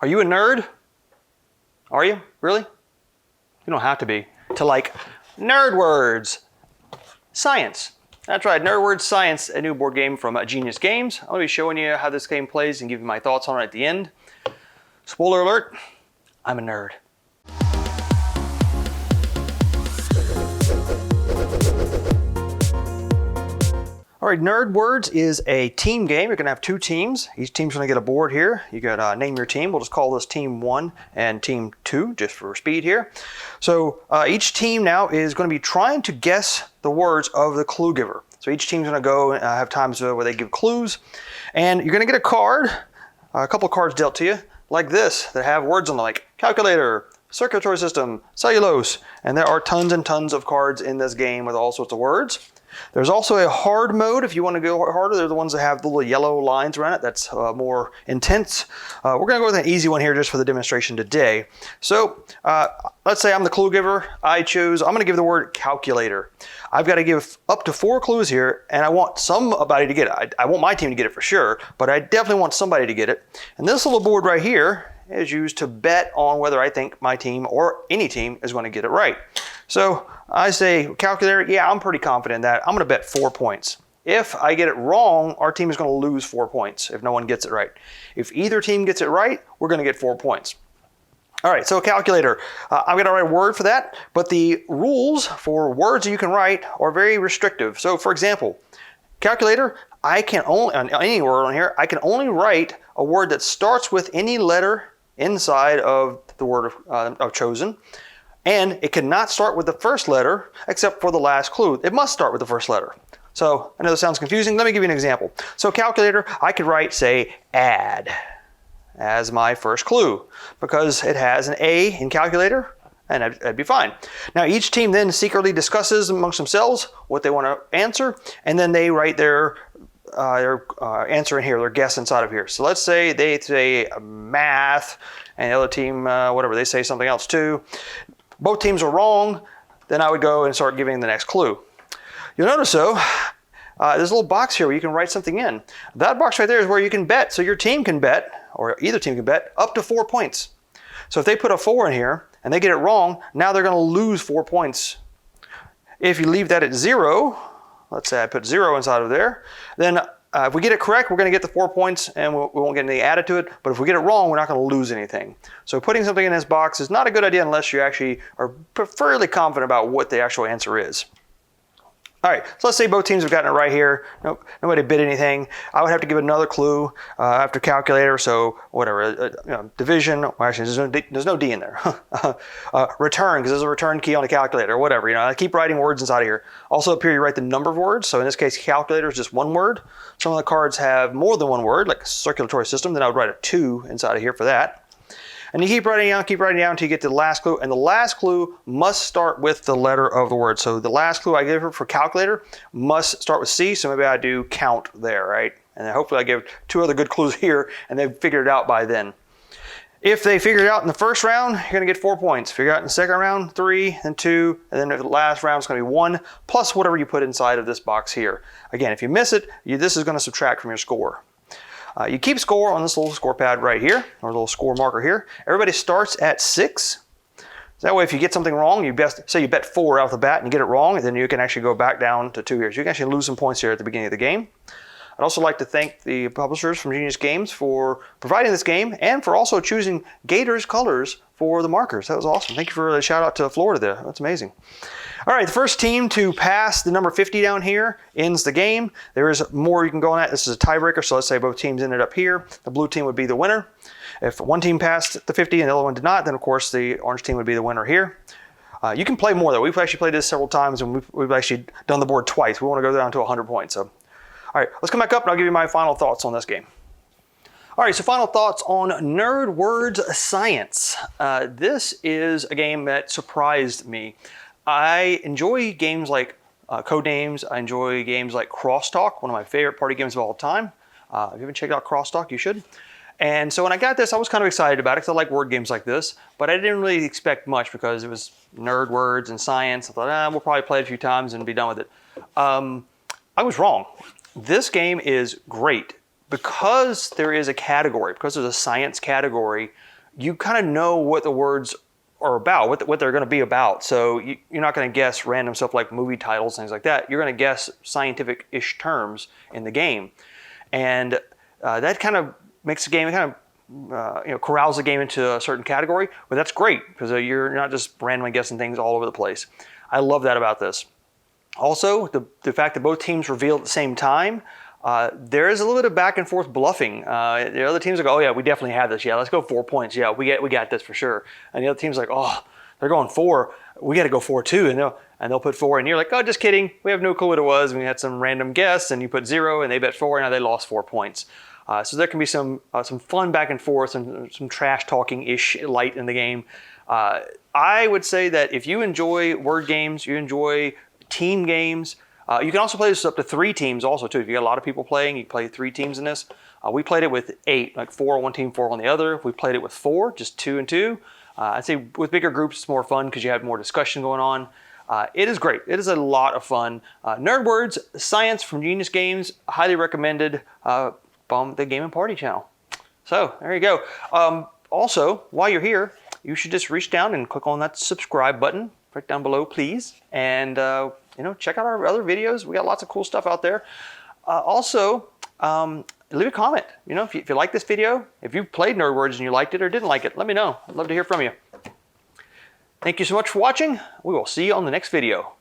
Are you a nerd? Are you? Really? You don't have to be. To like nerd words. Science. That's right, Nerd Words Science, a new board game from Genius Games. I'll be showing you how this game plays and give you my thoughts on it at the end. Spoiler alert, I'm a nerd. All right, Nerd Words is a team game. You're gonna have two teams. Each team's gonna get a board here. You gotta name your team. We'll just call this Team 1 and Team 2, just for speed here. So each team now is gonna be trying to guess the words of the clue giver. So each team's gonna go and have times where they give clues. And you're gonna get a card, a couple of cards dealt to you, like this, that have words on them, like calculator, circulatory system, cellulose. And there are tons and tons of cards in this game with all sorts of words. There's also a hard mode if you want to go harder. They're the ones that have the little yellow lines around it. That's more intense. We're going to go with an easy one here just for the demonstration today. So let's say I'm the clue giver. I'm going to give the word calculator. I've got to give up to 4 clues here, and I want somebody to get it. I want my team to get it for sure, but I definitely want somebody to get it. And this little board right here is used to bet on whether I think my team or any team is going to get it right. So I say calculator, yeah, I'm pretty confident in that. I'm going to bet 4 points. If I get it wrong, our team is going to lose 4 points if no one gets it right. If either team gets it right, we're going to get 4 points. All right, so calculator. I'm going to write a word for that, but the rules for words that you can write are very restrictive. So for example, calculator, I can only, on any word on here, I can only write a word that starts with any letter inside of the word of chosen. And it cannot start with the first letter except for the last clue. It must start with the first letter. So I know this sounds confusing. Let me give you an example. So calculator, I could write, say, add as my first clue because it has an A in calculator, and that'd be fine. Now each team then secretly discusses amongst themselves what they want to answer, and then they write their answer in here, their guess inside of here. So let's say they say math, and the other team, whatever, they say something else too. Both teams are wrong, then I would go and start giving the next clue. You'll notice though, there's a little box here where you can write something in. That box right there is where you can bet. So your team can bet, or either team can bet, up to 4 points. So if they put a 4 in here and they get it wrong, now they're gonna lose 4 points. If you leave that at 0, let's say I put 0 inside of there, then if we get it correct, we're going to get the 4 points and we won't get anything added to it. But if we get it wrong, we're not going to lose anything. So putting something in this box is not a good idea unless you actually are fairly confident about what the actual answer is. All right, so let's say both teams have gotten it right here. Nope, nobody bid anything. I would have to give another clue after calculator. So whatever, division. Well, actually, there's no D in there. Return, because there's a return key on the calculator. Or whatever. I keep writing words inside of here. Also up here, you write the number of words. So in this case, calculator is just 1 word. Some of the cards have more than 1 word, like circulatory system. Then I would write a 2 inside of here for that. And you keep writing down until you get to the last clue. And the last clue must start with the letter of the word. So the last clue I give her for calculator must start with C. So maybe I do count there, right? And then hopefully I give 2 other good clues here and they've figured it out by then. If they figure it out in the first round, you're going to get 4 points. Figure it out in the second round, 3 and 2. And then the last round is going to be 1 plus whatever you put inside of this box here. Again, if you miss it, this is going to subtract from your score. You keep score on this little score pad right here, or little score marker here. Everybody starts at 6. So that way if you get something wrong, say you bet 4 out the bat and you get it wrong, and then you can actually go back down to 2 here. So you can actually lose some points here at the beginning of the game. I'd also like to thank the publishers from Genius Games for providing this game and for also choosing Gators colors for the markers. That was awesome. Thank you for the shout out to Florida there. That's amazing. All right, the first team to pass the number 50 down here ends the game. There is more you can go on that. This is a tiebreaker, so let's say both teams ended up here. The blue team would be the winner. If one team passed the 50 and the other one did not, then of course the orange team would be the winner here. You can play more though. We've actually played this several times and we've actually done the board twice. We want to go down to 100 points. So, all right, let's come back up and I'll give you my final thoughts on this game. All right, so final thoughts on Nerd Words Science. This is a game that surprised me. I enjoy games like Codenames. I enjoy games like Crosstalk, one of my favorite party games of all time. If you haven't checked out Crosstalk, you should. And so when I got this, I was kind of excited about it because I like word games like this, but I didn't really expect much because it was nerd words and science. I thought, we'll probably play it a few times and be done with it. I was wrong. This game is great because there is a category, because there's a science category, you kind of know what the words are about, what they're going to be about. So you're not going to guess random stuff like movie titles, things like that. You're going to guess scientific-ish terms in the game. And that kind of makes the game kind of corrals the game into a certain category, but that's great because you're not just randomly guessing things all over the place. I love that about this. Also, the fact that both teams reveal at the same time, there is a little bit of back and forth bluffing. The other teams will go, oh yeah, we definitely have this. Yeah, let's go 4 points. Yeah, we got this for sure. And the other team's like, oh, they're going 4. We got to go 4 too. And they'll put 4, and you're like, oh, just kidding. We have no clue what it was. We had some random guess, and you put 0, and they bet 4, and now they lost 4 points. So there can be some fun back and forth and some trash talking-ish light in the game. I would say that if you enjoy word games, you enjoy team games, you can also play this up to 3 teams also too. If you got a lot of people playing, you can play 3 teams in this. We played it with 8, like 4 on one team, 4 on the other. If we played it with 4, just 2 and 2. I'd say with bigger groups, it's more fun because you have more discussion going on. It is great. It is a lot of fun. Nerd Words, Science from Genius Games, highly recommended from the Game and Party channel. So there you go. Also, while you're here, you should just reach down and click on that subscribe button right down below, please. And check out our other videos. We got lots of cool stuff out there. Also, leave a comment. If you like this video, if you played Nerd Words and you liked it or didn't like it, let me know. I'd love to hear from you. Thank you so much for watching. We will see you on the next video.